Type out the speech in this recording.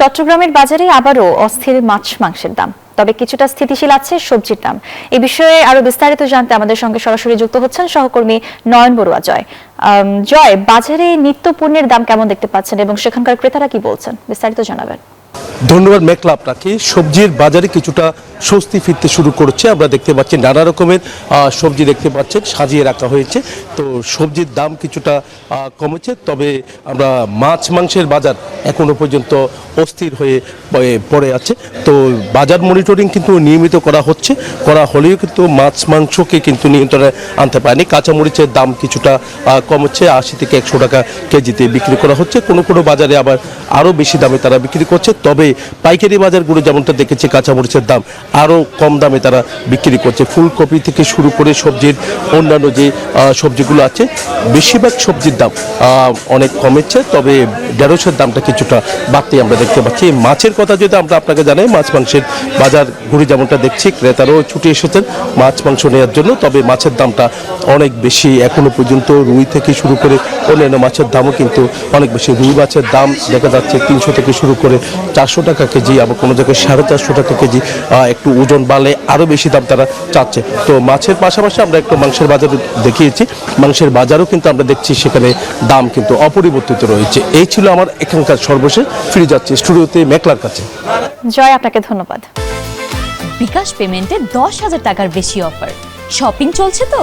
চট্টগ্রামের বাজারে আবারও অস্থির মাছ মাংসের দাম, তবে কিছুটা স্থিতিশীল আছে সবজির দাম। এই বিষয়ে আরো বিস্তারিত জানতে আমাদের সঙ্গে সরাসরি যুক্ত হচ্ছেন সহকর্মী নয়ন বড়ুয়া। জয়, বাজারে নিত্য পণ্যের দাম কেমন দেখতে পাচ্ছেন এবং সেখানকার ক্রেতারা কি বলছেন, বিস্তারিত জানাবেন। ধন্যবাদ মেঘলা আপনাকে। সবজির বাজারে কিছুটা স্বস্তি ফিরতে শুরু করেছে। আমরা দেখতে পাচ্ছি নানা রকমের সবজি দেখতে পাচ্ছেন সাজিয়ে রাখা হয়েছে। তো সবজির দাম কিছুটা কমেছে, তবে আমরা মাছ মাংসের বাজার এখনো পর্যন্ত অস্থির হয়ে পড়ে আছে। তো বাজার মনিটরিং কিন্তু নিয়মিত করা হলেও কিন্তু মাছ মাংসকে কিন্তু নিয়ন্ত্রণে আনতে পারেনি। কাঁচামরিচের দাম কিছুটা কমেছে, 80 থেকে 100 টাকা কেজিতে বিক্রি করা হচ্ছে। কোনো কোনো বাজারে আবার আরও বেশি দামে তারা বিক্রি করছে। তবে পাইকারি বাজারগুলো যেমনটা দেখেছি, কাঁচামরিচের দাম আরও কম দামে তারা বিক্রি করছে। ফুলকপি থেকে শুরু করে সবজির অন্যান্য যে সবজিগুলো আছে, বেশিরভাগ সবজির দাম অনেক কমেছে, তবে ঢেঁড়সের দামটা কিছুটা বাড়তি আমরা দেখতে পাচ্ছি। মাছের কথা যদি আমরা আপনাকে জানাই, মাছ মাংসের বাজারগুলি যেমনটা দেখছি, ক্রেতারাও ছুটে এসেছেন মাছ মাংস নেওয়ার জন্য। তবে মাছের দামটা অনেক বেশি এখনো পর্যন্ত। রুই থেকে শুরু করে অন্যান্য মাছের দামও কিন্তু অনেক বেশি। রুই মাছের দাম দেখা যাচ্ছে 300 থেকে শুরু করে 400 টাকা কেজি, আবার কোনো জায়গায় 450 টাকা কেজি। একটু ওজন বাড়লে আরও বেশি দাম তারা চাচ্ছে। তো মাছের পাশাপাশি আমরা একটু মাংসের বাজার দেখিয়েছি, মাংসের বাজারও কিন্তু আমরা দেখছি সেখানে দাম কিন্তু অপরিবর্তিত রয়েছে। এই ছিল আমার এখানকার সর্বশেষ। ফিরে যাচ্ছে স্টুডিওতে মেঘলার কাছে। জয়, আপনাকে ধন্যবাদ। বিকাশ পেমেন্টে 10,000 টাকার বেশি অফার। শপিং চলছে তো।